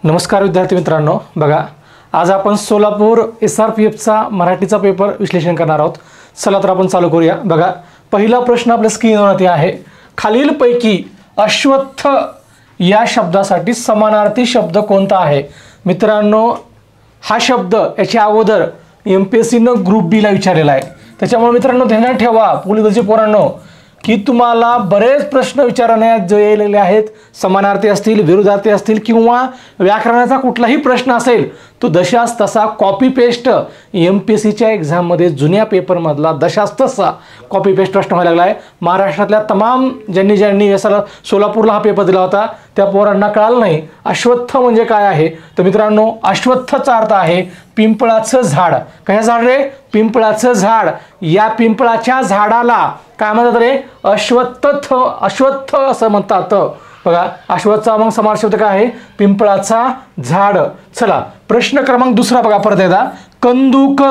नमस्कार विद्यार्थी मित्रांनो, बघा आज आपण सोलापूर SRPFचा मराठीचा पेपर विश्लेषण करणार आहोत। चला तर आपण चालू करूया। बघा पहिला प्रश्न आपल्या स्क्रीनवरती आहे, खालीलपैकी अश्वत्थ या शब्दासाठी समानार्थी शब्द कोणता आहे? मित्रांनो हा शब्द याच्या अगोदर MPSC ने ग्रुप बी ला विचारलेला आहे, त्याच्यामुळे मित्रांनो ध्यानात ठेवा पोलीसचे पोरांनो की तुम्हाला बरेच प्रश्न विचारण्यात गेलेले आहेत, समानार्थी असतील, विरुद्धार्थी असतील किंवा व्याकरणाचा कुठलाही प्रश्न असेल तो दशास तसा कॉपी पेस्ट MPSCच्या एक्झाम मध्ये जुन्या पेपर मधला दशास तसा कॉपी पेस्ट प्रश्न व्हायला लागला आहे। महाराष्ट्रातल्या तमाम ज्यांनी याला सोलापूरला हा पेपर दिला होता त्या पोरांना कळालं नाही अश्वत्थ म्हणजे काय आहे। तर मित्रांनो अश्वत्थचा अर्थ आहे पिंपळाचं झाड। काय झाड रे? पिंपळाचं झाड। या पिंपळाच्या झाडाला काय म्हणतात रे? अश्वत्थ असं म्हणतात। बघा अश्वत्थचा मग समास शब्द काय आहे? पिंपळाचा झाड। चला प्रश्न क्रमांक दुसरा बघा परत एकदा, कंदुक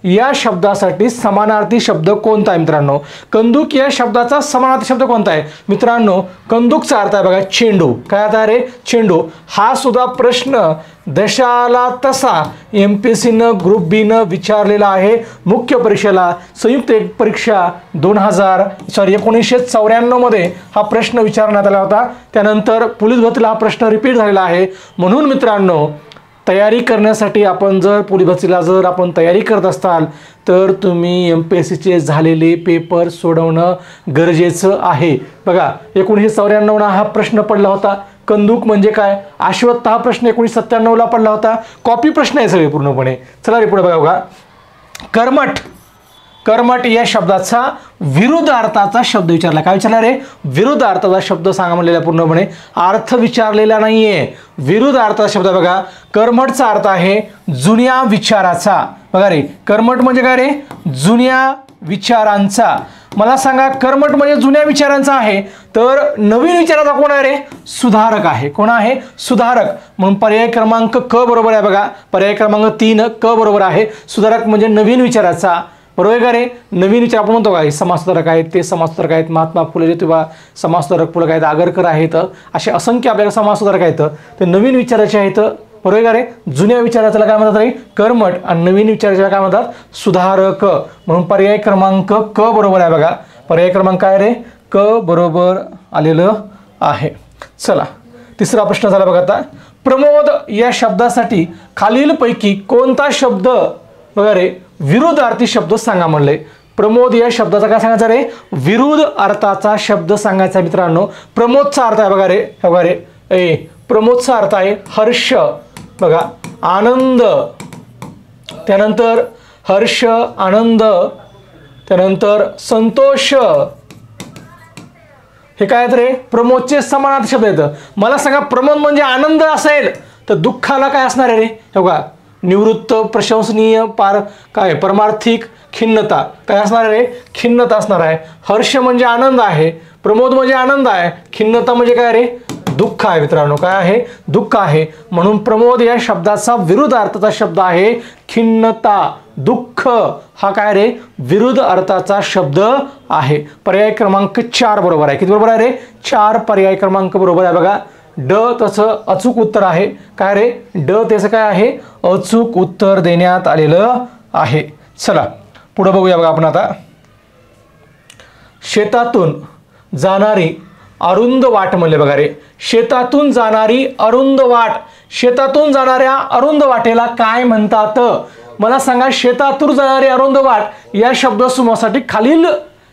या शब्दासाठी समानार्थी शब्द कोणता आहे? मित्रांनो कंदुक या शब्दाचा समानार्थी शब्द कोणता आहे? मित्रांनो कंदुकचा अर्थ आहे बघा चेंडू। काय अर्थ आहे रे? चेंडू। हा सुद्धा प्रश्न दशाला तसा MPSC ने ग्रुप बी ने विचारलेला आहे। मुख्य परीक्षेला संयुक्त परीक्षा 1994 मध्ये हा प्रश्न विचारण्यात आला होता। त्यानंतर पोलीस भरतीला हा प्रश्न रिपीट झालेला आहे। म्हणून मित्रांनो तयारी करण्यासाठी आपण जर पोलीस भरतीला जर आपण तयारी करत असाल तर तुम्ही MPSC चे झालेले पेपर सोडवणं गरजेचं आहे। बघा 1994 ला हा प्रश्न पडला होता। कंदुक म्हणजे काय? अश्वत्थ हा प्रश्न 1997 ला पडला होता। कॉपी प्रश्न आहे सगळे पूर्णपणे। चला रे पुढे बघा, कर्मठ या शब्दाचा विरुद्ध अर्थाचा शब्द विचारला। काय विचारला रे? विरुद्ध अर्थाचा शब्द सांगा म्हणलेला पूर्णपणे, अर्थ विचारलेला नाहीये, विरुद्ध अर्थाचा शब्द। बघा कर्मठचा अर्थ आहे जुन्या विचाराचा। बघा रे कर्मठ म्हणजे काय रे? जुन्या विचारांचा। मला सांगा कर्मठ म्हणजे जुन्या विचारांचा आहे तर नवीन विचाराचा कोण आहे रे? सुधारक आहे। कोण आहे? सुधारक। म्हणून पर्याय क्रमांक क बरोबर आहे। बघा पर्याय क्रमांक 3 क बरोबर आहे। सुधारक म्हणजे नवीन विचाराचा, बरोबर का रे? नवीन विचार आपण म्हणतो काय? समाजसुधारक आहेत, ते समाजसुधारक आहेत, महात्मा फुले ज्योतिबा समाजसुधारक पुलक आहेत, आगरकर आहेत, असे असंख्य आपल्याला समाजसुधारक आहेत। ते नवीन विचाराचे आहेत, बरोबर का रे? जुन्या विचाराला काय म्हणतात रे? कर्मठ। आणि नवीन विचाराला काय म्हणतात? सुधारक। म्हणून पर्याय क्रमांक क बरोबर आहे। बघा पर्याय क्रमांक काय रे? क बरोबर आलेलं आहे। चला तिसरा प्रश्न झाला बघा आता, प्रमोद या शब्दासाठी खालीलपैकी कोणता शब्द बघा रे विरुद्धार्थी शब्द सांगा म्हणले? प्रमोद या शब्दाचा काय सांगायचा रे? विरुद्ध अर्थाचा शब्द सांगायचा। मित्रांनो प्रमोदचा अर्थ आहे बघा रे प्रमोदचा अर्थ आहे हर्ष। बघा आनंद, त्यानंतर हर्ष आनंद, त्यानंतर संतोष, हे काय आहेत रे? प्रमोदचे समानार्थी शब्द आहेत। मला सांगा प्रमोद म्हणजे आनंद असेल तर दुःखाला काय असणार आहे रे? बघा निवृत्त, प्रशंसनीय, परमार्थिक, खिन्नता काय असणार आहे रे? खिन्नता असणार आहे। हर्ष म्हणजे आनंद आहे, प्रमोद म्हणजे आनंद आहे, खिन्नता म्हणजे काय रे? दुःख आहे। मित्रांनो काय आहे? दुःख आहे। म्हणून प्रमोद या शब्दाचा विरुद्ध अर्थाचा शब्द आहे खिन्नता, दुःख। हा काय रे? विरुद्ध अर्थाचा शब्द आहे। पर्याय क्रमांक 4 बरोबर आहे। किती बरोबर आहे रे? 4 पर्याय क्रमांक बरोबर आहे। बघा ड तसं अचूक उत्तर आहे। काय रे? ड त्याचं काय आहे? अचूक उत्तर देण्यात आलेलं आहे। चला पुढे बघूया। बघा आपण आता शेतातून जाणारी अरुंद वाट म्हणले। बघा रे शेतातून जाणारी अरुंद वाट, शेतातून जाणाऱ्या अरुंद वाटेला काय म्हणतात? मला सांगा शेतातून जाणारी अरुंद वाट या शब्दसमूहासाठी खालील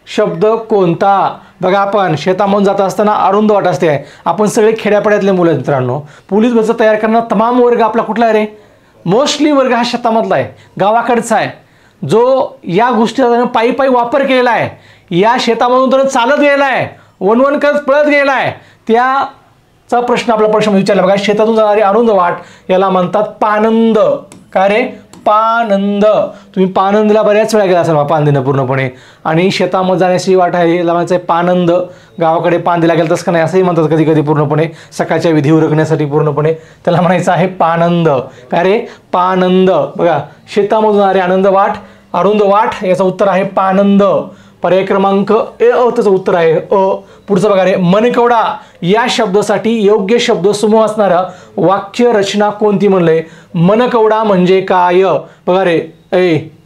शब्द कोणता? बघा आपण शेतामधून जात असताना अरुंद वाट असते। आपण सगळे खेड्यापाड्यातले मुलं मित्रांनो, पोलीस भरती तयार करणारा तमाम वर्ग आपला कुठला आहे रे? मोस्टली वर्ग हा शेतामधला आहे, गावाकडचा आहे, जो या गोष्टीचा पायी वापर केलेला आहे, या शेतामधून तर चालत गेलेला आहे, वन करत पळत गेलेला आहे। त्याचा प्रश्न आपला प्रश्न विचारला। बघा शेतातून जाणारी अरुंद वाट याला म्हणतात पानंद। काय रे? पानंद। तुम्ही पानंदला बऱ्याच वेळा गेला असाल पानंदीनं पूर्णपणे, आणि शेतामध्ये जाण्याची वाट आहे याला म्हणायचं पानंद। गावाकडे पानंदीला गेलं तसं का नाही असंही म्हणतात कधी कधी पूर्णपणे, सकाळच्या विधी उरकण्यासाठी पूर्णपणे त्याला म्हणायचं आहे पानंद। काय रे? पानंद। बघा शेतामधून जाणारी आनंद वाट, अरुंद वाट याचं उत्तर आहे पानंद। पर्याय क्रमांक त्याचं उत्तर आहे अ। पुढचं बघा रे मनकवडा या शब्दासाठी योग्य शब्द समूह असणारा वाक्य रचना कोणती म्हणलंय? मनकवडा म्हणजे काय? बघा रे,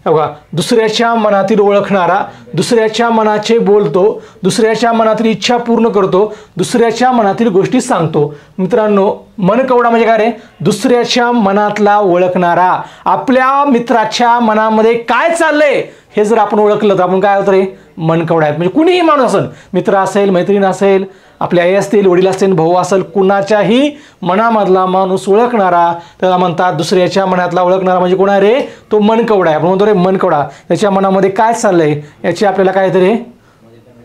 बघा, दुसऱ्याच्या मनातील ओळखणारा, दुसऱ्याच्या मनाचे बोलतो, दुसऱ्याच्या मनातील इच्छा पूर्ण करतो, दुसऱ्याच्या मनातील गोष्टी सांगतो. मित्रांनो, मनकवडा म्हणजे काय रे? दुसऱ्याच्या मनातला ओळखणारा. आपल्या मित्राच्या मनामध्ये काय चाललंय हे जर आपण ओळखलं तर आपण काय होतं रे? मनकवडा आहेत. म्हणजे कुणीही माणूस असेल, मित्र असेल, मैत्रीण असेल, आपले आई असतील, वडील असतील, भाऊ असेल, कुणाच्याही मनामधला माणूस ओळखणारा त्याला म्हणतात. दुसऱ्याच्या मनातला ओळखणारा म्हणजे कोण आहे रे? तो मनकवडा आहे. आपण म्हणतो रे मनकवडा, त्याच्या मनामध्ये काय चाललंय याची आपल्याला काय तरी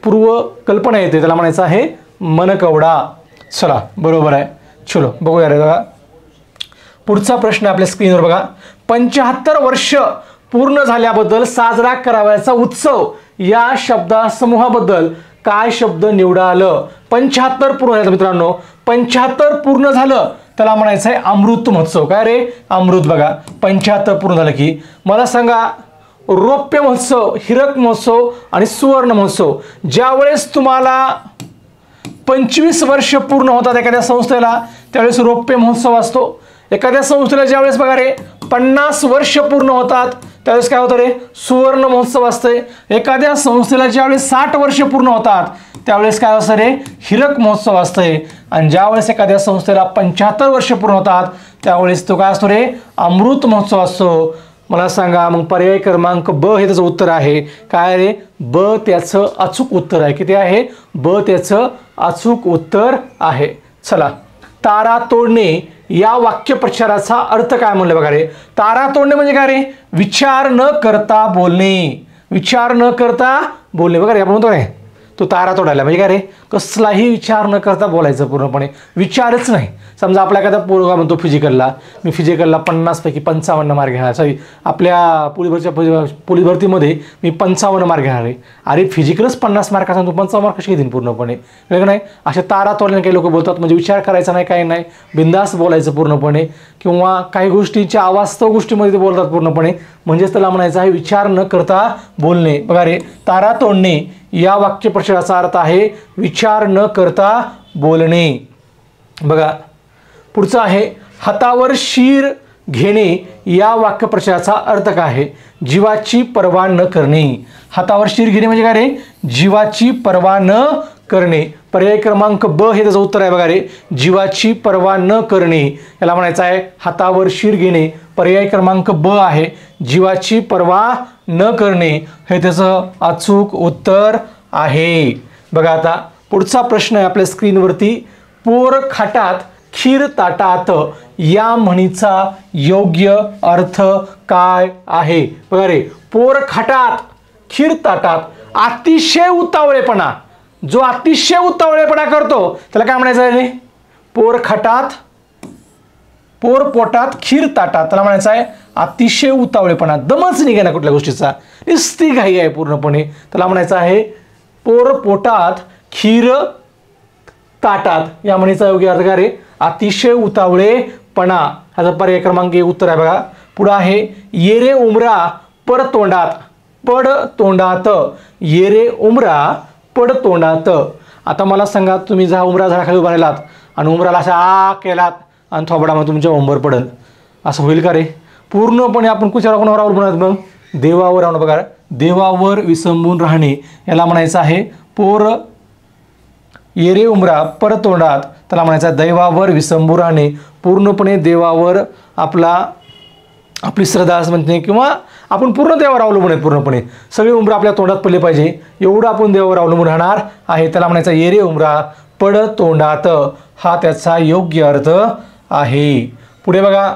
पूर्व कल्पना येते, त्याला म्हणायचं आहे मनकवडा. चला, बरोबर आहे. चलो बघूया रे. बघा, पुढचा प्रश्न आपल्या स्क्रीनवर बघा. 75 वर्ष पूर्ण झाल्याबद्दल साजरा करावयाचा उत्सव या शब्दसमूहाबद्दल काय शब्द निवडाल? 75 पूर्ण झालं मित्रांनो. 75 पूर्ण झालं त्याला म्हणायचं आहे अमृत महोत्सव. काय रे? अमृत. बघा, 75 पूर्ण झालं की मला सांगा, रौप्य महोत्सव, हिरक महोत्सव आणि सुवर्ण महोत्सव. ज्यावेळेस तुम्हाला 25 वर्ष पूर्ण होतात एखाद्या संस्थेला त्यावेळेस रौप्य महोत्सव असतो. एखाद्या संस्थेला ज्यावेळेस बघा रे 50 वर्ष पूर्ण होतात त्यावेळेस काय होतं रे? सुवर्ण महोत्सव असते. एखाद्या संस्थेला ज्यावेळेस 60 वर्ष पूर्ण होतात त्यावेळेस काय असतं रे? हिरक महोत्सव असते. आणि ज्यावेळेस एखाद्या संस्थेला 75 वर्ष पूर्ण होतात त्यावेळेस तो काय असतो रे? अमृत महोत्सव असतो. मला सांगा मग पर्याय क्रमांक ब हे त्याचं उत्तर आहे. काय रे? ब त्याचं अचूक उत्तर आहे. किती आहे? ब त्याचं अचूक उत्तर आहे. चला, तारा तोडणे या वाक्यप्रचाराचा अर्थ काय म्हणलं बघा रे? तारा तोडणे म्हणजे काय रे? विचार न करता बोलणे. विचार न करता बोलणे. बघा रे, आपण म्हणतो नाही तो तारा तोडायला म्हणजे काय रे? कसलाही विचार न करता बोलायचं, पूर्णपणे विचारच नाही. समजा आपला एखादा पोरगा म्हणतो फिजिकलला, मी फिजिकलला 50 पैकी 55 मार्क घेणार. सॉरी, आपल्या पोलीस भरतीमध्ये मी 55 मार्क घेणार आहे. अरे फिजिकलच 50 मार्क असेल, तू 55 मार्क कशी घेतील पूर्णपणे? वेगळं नाही. अशा तारा तोडल्याने काही लोक बोलतात, म्हणजे विचार करायचा नाही, काही नाही, बिंदास बोलायचं पूर्णपणे. किंवा काही गोष्टींच्या अवास्तव गोष्टीमध्ये ते बोलतात पूर्णपणे, म्हणजेच त्याला म्हणायचं आहे विचार न करता बोलणे. बघा रे, तारा तोडणे या वाक्यप्रचाराचा अर्थ आहे विचार न करता बोलणे. बघा, पुढचं आहे हातावर शीर घेणे या वाक्यप्रचाराचा अर्थ काय आहे? जीवाची पर्वा न करणे. हातावर शीर घेणे म्हणजे काय रे? जीवाची पर्वा न करणे. पर्याय क्रमांक ब हे त्याचं उत्तर आहे. बघा रे, जीवाची पर्वा न करणे याला म्हणायचं आहे हातावर शीर घेणे. पर्याय क्रमांक ब आहे. जीवाची पर्वा न करणे हे त्याचं अचूक उत्तर आहे. बघा, आता पुढचा प्रश्न आहे आपल्या स्क्रीनवरती. पोर खाटात खीर ताटात या म्हणीचा योग्य अर्थ काय आहे? बघा रे, पोर खाटात खीर ताटात. अतिशय उतावळेपणा, जो अतिशय उतावळेपणा करतो त्याला काय म्हणायचं आहे? पोर खाटात, पोर पोटात खीर ताटात, त्याला म्हणायचं आहे अतिशय उतावळेपणा. दमच निघेना कुठल्या गोष्टीचा, नुसती घाई आहे पूर्णपणे, त्याला म्हणायचं आहे पोर पोटात खीर ताटात या म्हणीचा योग्य अर्थ काय रे? अतिशय उतावळेपणा. ह्याचा पर्याय क्रमांक एक उत्तर आहे. बघा, पुढं आहे येरे उमरा पड तोंडात. पड तोंडात. येरे उमरा पड तोंडात. आता मला सांगा, तुम्ही जा उमरा झाडाखाली उभा राहिलात आणि उमराला असा आ केलात आणि थोबडामध्ये तुमच्या उंबर पडल, असं होईल का रे? पूर्णपणे आपण कुशावर कोणावर अवलंबून आहोत? मग देवावर राहणं. बघा, देवावर विसंबून राहणे याला म्हणायचं आहे पोर येरे उमरा पड तोंडात, त्याला म्हणायचं दैवावर विसंबून राहणे. पूर्णपणे देवावर आपली श्रद्धा म्हणते, किंवा आपण पूर्ण देवावर अवलंबून आहेत. पूर्णपणे सगळे उमरा आपल्या तोंडात पडले पाहिजे एवढं आपण देवावर अवलंबून राहणार आहे. त्याला म्हणायचं येरे उमरा पड तोंडात, हा त्याचा योग्य अर्थ आहे. पुढे बघा,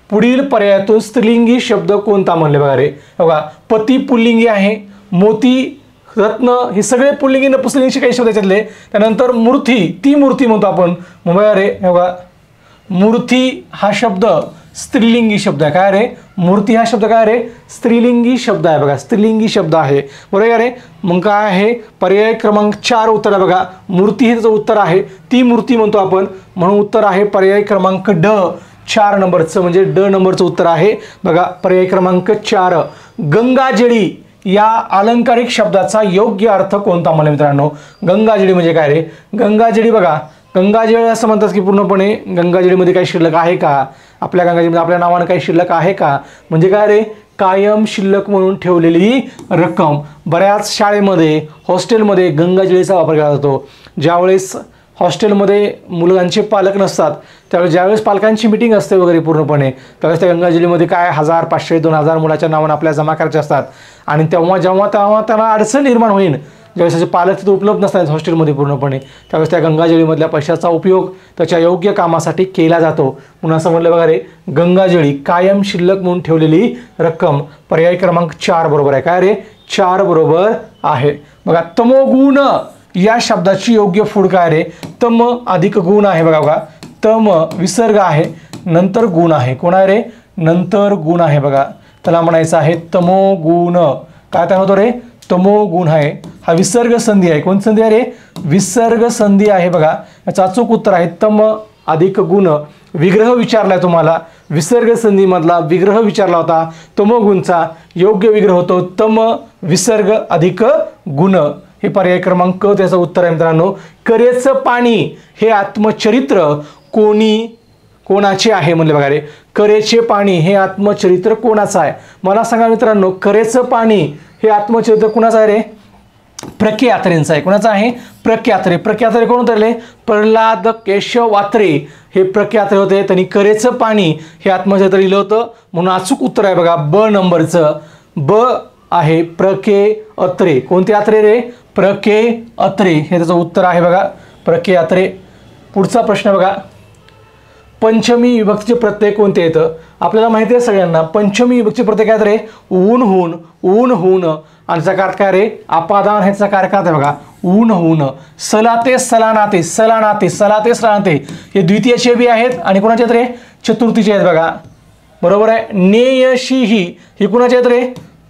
पुढील पर्यायातून स्त्रीलिंगी शब्द कोणता म्हणले? बघा रे, बघा, पती पुल्लिंगी आहे, मोती, रत्न हे सगळे पुल्लिंगी नपुंसकलिंगी काही शब्द त्याच्यातले. त्यानंतर मूर्ती, ती मूर्ती म्हणतो आपण. बघा रे, बघा, मूर्ती हा शब्द स्त्रीलिंगी शब्द आहे. काय रे? मूर्ती हा शब्द काय रे? स्त्रीलिंगी शब्द आहे. बघा, स्त्रीलिंगी शब्द आहे. बरोबर रे? मग काय आहे? पर्याय क्रमांक 4 उत्तर आहे. बघा, मूर्ती हे त्याचं उत्तर आहे. ती मूर्ती म्हणतो आपण, म्हणून उत्तर आहे पर्याय क्रमांक ड, 4 नंबरचं, म्हणजे ड नंबरचं उत्तर आहे. बघा, पर्याय क्रमांक 4. गंगाजळी या अलंकारिक शब्दाचा योग्य अर्थ कोणता म्हणले मित्रांनो? गंगाजळी म्हणजे काय रे? गंगाजळी बघा, गंगाजळ असं म्हणतात की पूर्णपणे गंगाजळीमध्ये काही शिल्लक आहे का, आपल्या गंगाजळीमध्ये आपल्या नावानं काही शिल्लक आहे का, म्हणजे काय रे, कायम शिल्लक म्हणून ठेवलेली रक्कम. बऱ्याच शाळेमध्ये हॉस्टेलमध्ये गंगाजळीचा वापर केला जातो. ज्यावेळेस हॉस्टेलमध्ये मुलांचे पालक नसतात त्यावेळेस ज्यावेळेस पालकांची मिटिंग असते वगैरे पूर्णपणे त्यावेळेस त्या गंगाजळीमध्ये काय 1000, 500, 2000 मुलाच्या नावानं आपल्या जमा करायचे असतात. आणि जेव्हा त्यांना अडचण निर्माण होईल, ज्यावेळेस त्याचे पालक तिथे उपलब्ध नसतात हॉस्टेलमध्ये पूर्णपणे, त्यावेळेस त्या गंगाजळीमधल्या पैशाचा उपयोग त्याच्या योग्य कामासाठी केला जातो. म्हणून असं म्हटलं बघा रे, गंगाजळी कायम शिल्लक म्हणून ठेवलेली रक्कम. पर्याय क्रमांक 4 बरोबर आहे. काय रे, 4 बरोबर आहे. बघा, तमोगुण या शब्दाची योग्य फूड काय रे, तम अधिक गुण आहे. बघा, तम विसर्ग आहे, नंतर गुण आहे. कोण आहे रे, नंतर गुण आहे. बघा, त्याला म्हणायचं आहे तमोगुण. काय तयार होतो रे, तमोगुण आहे. हा विसर्ग संधी आहे. कोणती संधी आहे रे, विसर्ग संधी आहे. बघा, याचं अचूक उत्तर आहे तम अधिक गुण. विग्रह विचारलाय तुम्हाला, विसर्ग संधी मधला विग्रह विचारला होता. तमोगुणचा योग्य विग्रह होतो तम विसर्ग अधिक गुण. हे पर्याय क्रमांक त्याचं उत्तर आहे मित्रांनो. करेचं पाणी हे आत्मचरित्र कोणाचे आहे म्हणले बघा रे, करेचे पाणी हे आत्मचरित्र कोणाचं आहे. मला सांगा मित्रांनो, करेचं पाणी हे आत्मचरित्र कोणाचं आहे रे, प्रख्यात्रेंचं आहे. कोणाचं आहे, प्रख्यात्रे. प्रख्यात्रे कोण उतरले, प्रल्हाद केशव वात्रे हे प्रख्यात्रे होते. त्यांनी करेचं पाणी हे आत्मचरित्र लिहिलं होतं. म्हणून अचूक उत्तर आहे बघा ब नंबरचं. ब आहे प्रके अत्रे. कोणते अत्रे रे, प्रके अत्रे हे त्याचं उत्तर आहे. बघा, प्रके अत्रे. पुढचा प्रश्न बघा, पंचमी विभक्तीचे प्रत्यय कोणते येतं. आपल्याला माहिती आहे सगळ्यांना, पंचमी विभक्तीचे प्रत्यय काय रे, ऊन होऊन, ऊन होऊन. आणि त्याचा कार्य काय रे, अपादान ह्याचा कार्य काय आहे बघा, ऊन होऊन. सलाते सलानाते, सलानाते सलाते सलानाते हे द्वितीयचे बी आहेत आणि कोणाचे आहेत रे, चतुर्थीचे आहेत. बघा, बरोबर आहे. नेयशीही ही कोणाचे आहेत रे,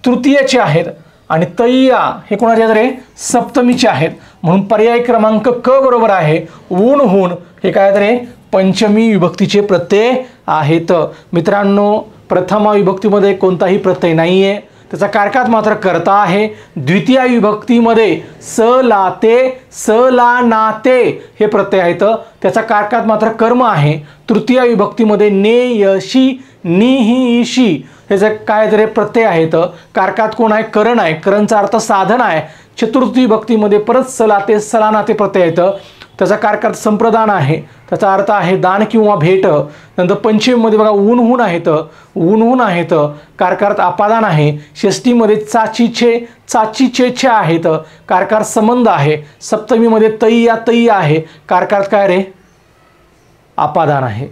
तृतीयचे आहेत. आणि तय्या हे कोणाचे आहेत रे, सप्तमीचे आहेत. म्हणून पर्याय क्रमांक क बरोबर आहे. ऊन होऊन हे काय आहेत रे, पंचमी विभक्तीचे प्रत्यय आहेत. मित्रांनो, प्रथमा विभक्तीमध्ये कोणताही प्रत्यय नाहीये, त्याचा कारकात मात्र कर्ता आहे. द्वितीय विभक्तीमध्ये सलाते सलानाते हे प्रत्यय आहेत, त्याचा कारकात मात्र कर्म आहे. तृतीय विभक्तीमध्ये नेयशी निहिशी ह्याचे काय तरी प्रत्यय आहेत, कारकात कोण आहे, करण आहे. करणचा अर्थ साधन आहे. चतुर्थी विभक्तीमध्ये परत सलाते सलानाते प्रत्यय आहेत, त्याचा कारकात संप्रदान आहे, त्याचा अर्थ आहे दान किंवा भेट. नंतर पंचमीमध्ये बघा ऊन होऊन आहेत, ऊन होऊन आहेत, कारकार्थ अपादान आहे. षष्टीमध्ये चाचीचे चाचीचे आहेत, कारकार्थ संबंध आहे. सप्तमीमध्ये तय्या तय्या आहे, कारकार्थ काय रे, अपादान आहे.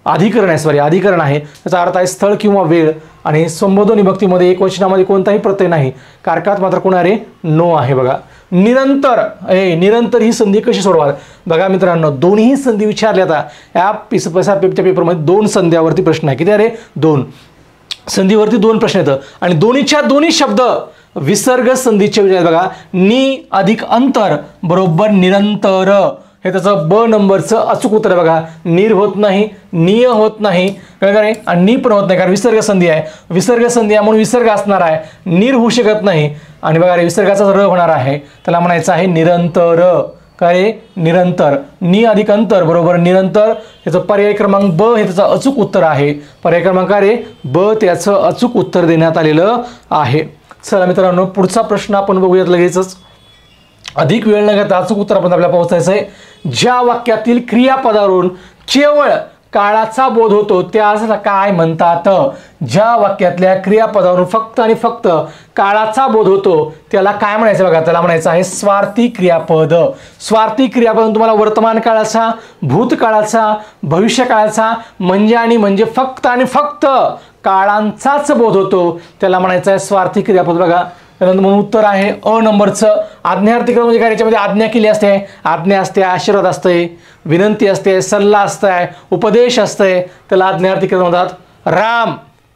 अधिकरण आहे, सॉरी अधिकरण आहे, त्याचा अर्थ आहे स्थळ किंवा वेळ. आणि संबोधन विभक्तीमध्ये एकवचनामध्ये कोणताही प्रत्यय नाही, कारकात मात्र कोण आहे रे, नो आहे. बघा, निरंतर निरंतर ही संधी कशी सोडवाल. बघा मित्रांनो, दोन्ही संधी विचारल्या आता या पेपरच्या पेपरमध्ये 2 संध्यावरती प्रश्न आहे. किती आहे रे, 2 संधीवरती 2 प्रश्न येतं आणि दोन्हीच्या दोन्ही शब्द विसर्ग संधीचे विचार. बघा, नि अधिक अंतर बरोबर निरंतर हे त्याचं ब नंबरचं अचूक उत्तर आहे. बघा, नीर होत नाही, निय होत नाही, काय आणि नी पण होत नाही, कारण विसर्ग संधी आहे. विसर्ग संधी आहे म्हणून विसर्ग असणार आहे, नीर होऊ शकत नाही. आणि बघा रे, विसर्गाचा र होणार आहे, त्याला म्हणायचं आहे निरंतर. काय, निरंतर. नि अधिक अंतर बरोबर निरंतर. याचं पर्याय क्रमांक ब हे त्याचं अचूक उत्तर आहे. पर्याय क्रमांक काय रे, ब त्याचं अचूक उत्तर देण्यात आलेलं आहे. चला मित्रांनो, पुढचा प्रश्न आपण बघूयात लगेचच. अधिक वेळ न घेता अचूक उत्तर आपण आपल्याला पोहोचायचं आहे. ज्या वाक्यातील क्रियापदावरून केवळ काळाचा बोध होतो त्यास काय म्हणतात. ज्या वाक्यातल्या क्रियापदावरून फक्त आणि फक्त काळाचा बोध होतो त्याला काय म्हणायचं. बघा, त्याला म्हणायचं आहे स्वार्थी क्रियापद. स्वार्थी क्रियापद तुम्हाला वर्तमान काळाचा, भूतकाळाचा, भविष्यकाळाचा म्हणजे आणि म्हणजे फक्त आणि फक्त काळांचाच बोध होतो त्याला म्हणायचं आहे स्वार्थी क्रियापद. बघा, म्हणून उत्तर आहे अ नंबरचं. आज्ञार्थी क्रम म्हणजे काय, याच्यामध्ये आज्ञा केली असते, आज्ञा असते, आशीर्वाद असते, विनंती असते, सल्ला असते, उपदेश असते, त्याला आज्ञार्थी क्रम म्हणतात. राम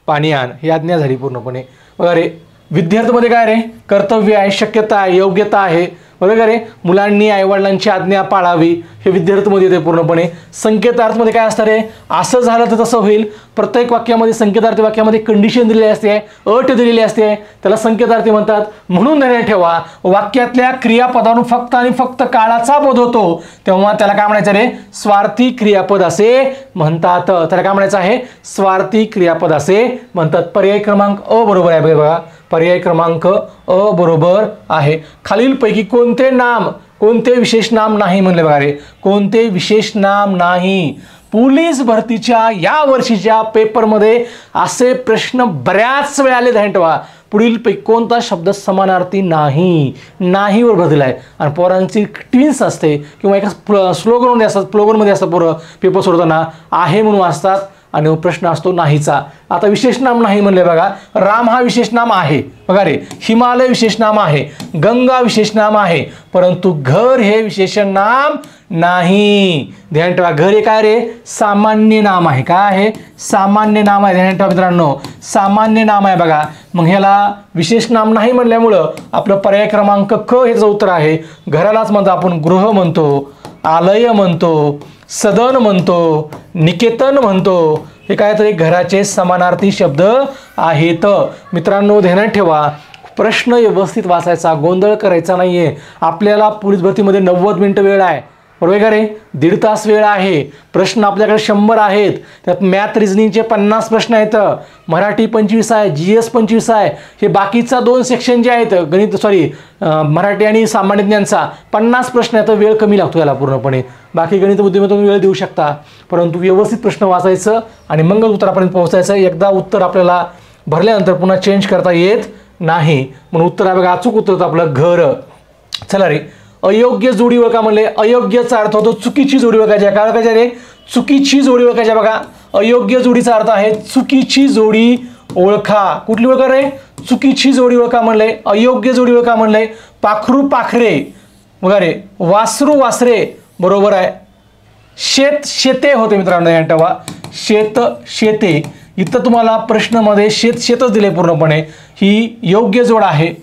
पाणी आण ही आज्ञा झाली पूर्णपणे. बघा रे, विद्यार्थीमध्ये काय रे, कर्तव्य आहे, शक्यता आहे, योग्यता आहे, बरोबर आहे. मुलांनी आईवडिलांची आज्ञा पाळावी हे विद्यार्थीमध्ये येते पूर्णपणे. संकेतार्थमध्ये काय असणार आहे, असं झालं तर तसं होईल. प्रत्येक वाक्यामध्ये संकेतार्थी वाक्यामध्ये कंडिशन दिलेली असते, अट दिलेली असते, त्याला संकेतार्थी म्हणतात. म्हणून ध्यानात ठेवा, वाक्यातल्या क्रियापदावरून फक्त आणि फक्त काळाचा बोध होतो तेव्हा त्याला काय म्हणायचं रे, स्वार्थी क्रियापद असे म्हणतात. त्याला काय म्हणायचं आहे, स्वार्थी क्रियापद असे म्हणतात. पर्याय क्रमांक अ बरोबर आहे बघा, पर्याय क्रमांक अ बरोबर आहे. खालीलपैकी कोणते नाम, कोणते विशेष नाम नाही म्हणले बघा रे, कोणते विशेष नाम नाही. पोलीस भरतीच्या या वर्षीच्या पेपरमध्ये असे प्रश्न बऱ्याच वेळा आले. ध्यान ठेवा, पुढीलपैकी कोणता शब्द समानार्थी नाही, नाहीवर भरलेला आहे. आणि पोरांची ट्विन्स असते किंवा एका स्लोगनमध्ये असतात, स्लोगनमध्ये असतात पोरं पेपर सोडताना, आहे म्हणून वाचतात आणि प्रश्न असतो नाहीचा. आता विशेष नाम नाही म्हणले बघा, राम हा विशेष नाम आहे बघा रे, हिमालय विशेष नाम आहे, गंगा विशेष नाम आहे, परंतु घर हे विशेषण नाम नाही. ध्यान ठेवा, घर हे काय रे, सामान्य नाम आहे. काय आहे, सामान्य नाम आहे. ध्यान ठेवा मित्रांनो, सामान्य नाम आहे बघा. मग ह्याला विशेष नाम नाही म्हणल्यामुळं आपलं पर्याय क्रमांक क ह्याचं उत्तर आहे. घरालाच म्हणतो आपण गृह म्हणतो, आलय म्हणतो, सदन म्हणतो, निकेतन म्हणतो. हे काहीतरी घराचे समानार्थी शब्द आहेत. मित्रांनो ध्यानात ठेवा, प्रश्न व्यवस्थित वाचायचा, गोंधळ करायचा नाहीये. आपल्याला पोलीस भरतीमध्ये 90 मिनिटं वेळ आहे, बरोबर का रे, 1.5 तास वेळ आहे. प्रश्न आपल्याकडे 100 आहेत. त्यात मॅथ रिझनिंगचे 50 प्रश्न आहेत, मराठी 25 आहे, GS 25 आहे. हे बाकीचा 2 सेक्शन जे आहेत, गणित मराठी आणि सामान्य ज्ञानचा 50 प्रश्न आहेत. वेळ कमी लागतो याला पूर्णपणे. बाकी गणित बुद्धिमत्ता वेळ देऊ शकता, परंतु व्यवस्थित प्रश्न वाचायचं आणि मग उत्तरापर्यंत पोहोचायचं. एकदा उत्तर आपल्याला भरल्यानंतर पुन्हा चेंज करता येत नाही. म्हणून उत्तर आहे बघा, अचूक उत्तर होतं आपलं घर. चला रे, अयोग्य जोडी ओळखा म्हणले. अयोग्यचा अर्थ होतो चुकीची जोडी ओळखायची. काय ओळखायची रे, चुकीची जोडी ओळखायची बघा. अयोग्य जोडीचा अर्थ आहे चुकीची जोडी ओळखा. कुठली ओळखा रे, चुकीची जोडी ओळखा म्हणले. अयोग्य जोडी ओळखा म्हणले. पाखरू पाखरे बघा रे, वासरू वासरे बरोबर आहे. शेत शेते होते मित्रांनो, या ठेवा, शेत शेते. इथं तुम्हाला प्रश्नामध्ये शेत शेतच दिले पूर्णपणे. ही योग्य जोड आहे,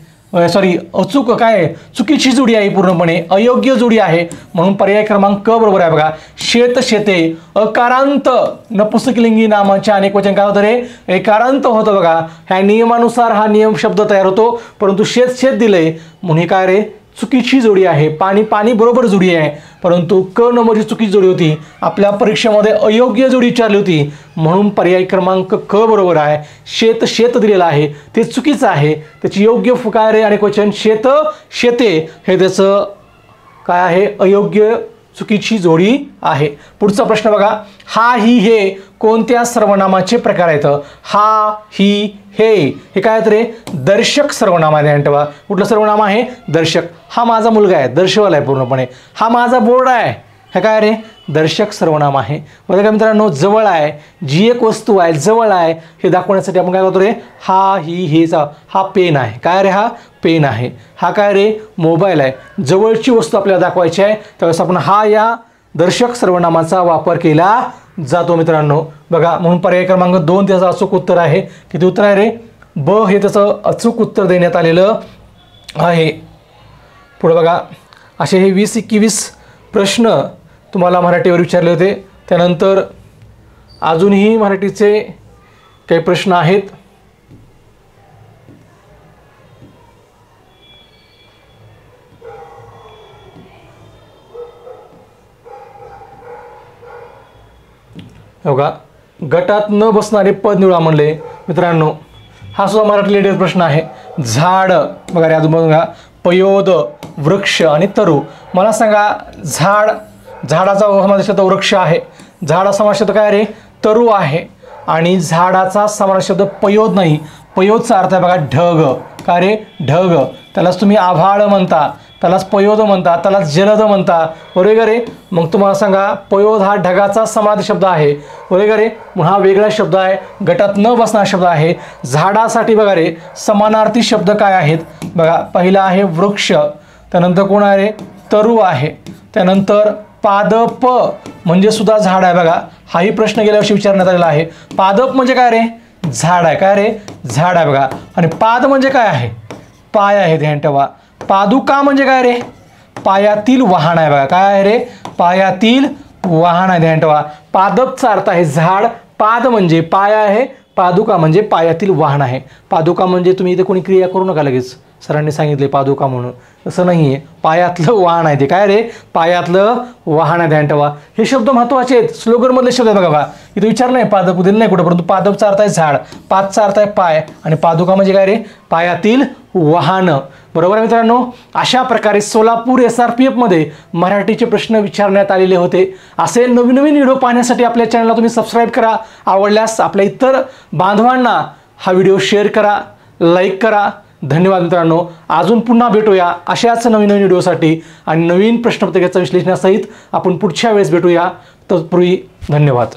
सॉरी अचूक काय, चुकीची जोडी आहे, पूर्णपणे अयोग्य जोडी आहे. म्हणून पर्याय क्रमांक क बरोबर आहे बघा. शेत शेते. अकारांत नपुंसकलिंगी नामाचे अनेक वचन काय होतं रे, एकारांत होतं बघा. ह्या नियमानुसार हा नियम शब्द तयार होतो, परंतु शेत शेत दिले म्हणून हे काय रे, चुकीची जोडी आहे. पाणी पाणी बरोबर जोडी आहे, परंतु क नंबरची चुकीची जोडी होती. आपल्या परीक्षेमध्ये अयोग्य जोडी विचारली होती, म्हणून पर्याय क्रमांक क बरोबर आहे. शेत शेत दिलेलं आहे ते चुकीचं आहे. त्याची योग्य काय रे, अनेक वचन शेत शेते हे त्याचं काय आहे, अयोग्य चुकीची जोडी आहे. पुढचा प्रश्न बघा, हा ही हे कोणत्या सर्वनामाचे प्रकार आहेत. हा ही हे काय आहेत रे, दर्शक सर्वनाम आहे. ध्यान ठेवा, कुठलं सर्वनाम आहे, दर्शक. हा माझा मुलगा आहे, दर्शवाला आहे पूर्णपणे. हा माझा बोर्ड आहे, हे काय रे, दर्शक सर्वनाम आहे. बघा मित्रांनो, जवळ आहे, जी एक वस्तू आहे जवळ आहे हे दाखवण्यासाठी आपण काय करतो रे, हा ही हेचा. हा पेन आहे, काय रे, हा पेन आहे. हा काय रे, मोबाईल आहे. जवळची वस्तू आपल्याला दाखवायची आहे, त्यावेळेस आपण हा या दर्शक सर्वनामाचा वापर केला जातो मित्रांनो. बघा, म्हणून पर्याय क्रमांक 2 त्याचं अचूक उत्तर आहे. किती उत्तर आहे रे, ब हे त्याचं अचूक उत्तर देण्यात आलेलं आहे. पुढे बघा, असे हे 20-21 प्रश्न तुम्हाला मराठीवर विचारले होते. त्यानंतर अजूनही मराठीचे काही प्रश्न आहेत. बघा, गटात न बसणारे पद निवडा म्हणले मित्रांनो. हा सुद्धा मराठी रिलेटेड प्रश्न आहे. झाड बघा रे, अजून बघा, पयोद, वृक्ष आणि तरू. मला सांगा, झाड, झाडाचा समानार्थी शब्द वृक्ष आहे. झाडा समानार्थी शब्द काय रे, तरू आहे. आणि झाडाचा समानार्थी शब्द पयोद नाही. पयोदचा अर्थ आहे बघा ढग. काय रे, ढग. त्यालाच तुम्ही आभाळ म्हणता, त्यालाच पयोद म्हणता, त्यालाच जलद म्हणता, बरोबर रे. मग तुम्हाला सांगा, पयोद हा ढगाचा समानार्थी शब्द आहे, बरोबर रे. मग हा वेगळा शब्द आहे, गटात न बसणारा शब्द आहे. झाडासाठी बघा रे, समानार्थी शब्द काय आहेत बघा. पहिला आहे वृक्ष, त्यानंतर कोण आहे रे, तरू आहे. त्यानंतर पादप म्हणजे सुद्धा झाड आहे बघा. हाही प्रश्न गेल्या वर्षी विचारण्यात आलेला आहे. पादप म्हणजे काय रे, झाड आहे. काय रे, झाड आहे बघा. आणि पाद म्हणजे काय आहे, पाय आहे, ध्यान ठेवा. पादुका म्हणजे काय रे? पायातील वाहन आहे बघा. काय आहे रे? पायातील वाहन आहे, ध्यान ठेवा. पादपचा अर्थ आहे झाड. पाद म्हणजे पाय आहे, पादुका म्हणजे पायातील वाहन आहे. पादुका म्हणजे तुम्ही इथे कोणी क्रिया करू नका लगेच, सरांनी सांगितले पादुका म्हणून, तसं नाही आहे. पायातलं वाहन आहे ते. काय रे? पायातलं वाहन आहे, ध्यान ठेवा. हे शब्द महत्त्वाचे आहेत, स्लोगनमधले शब्द आहे बघा. इथे विचारलं नाही, पादप दिलं नाही कुठं, परंतु पादपचा अर्थ आहे झाड, पादचा अर्थ आहे पाय, आणि पादुका म्हणजे काय रे? पायातील वाहन. बरोबर आहे मित्रांनो. अशा प्रकारे सोलापूर SRPF मध्ये मराठीचे प्रश्न विचारण्यात आलेले होते. असे नवीन नवीन व्हिडिओ पाहण्यासाठी आपल्या चॅनलला तुम्ही सबस्क्राईब करा. आवडल्यास आपल्या इतर बांधवांना हा व्हिडिओ शेअर करा, लाईक करा. धन्यवाद मित्रांनो. अजून पुन्हा भेटूया अशाच नवीन नवीन व्हिडिओसाठी आणि नवीन प्रश्नपत्रिकेच्या विश्लेषणासहित आपण पुढच्या वेळेस भेटूया. तत्पूर्वी धन्यवाद.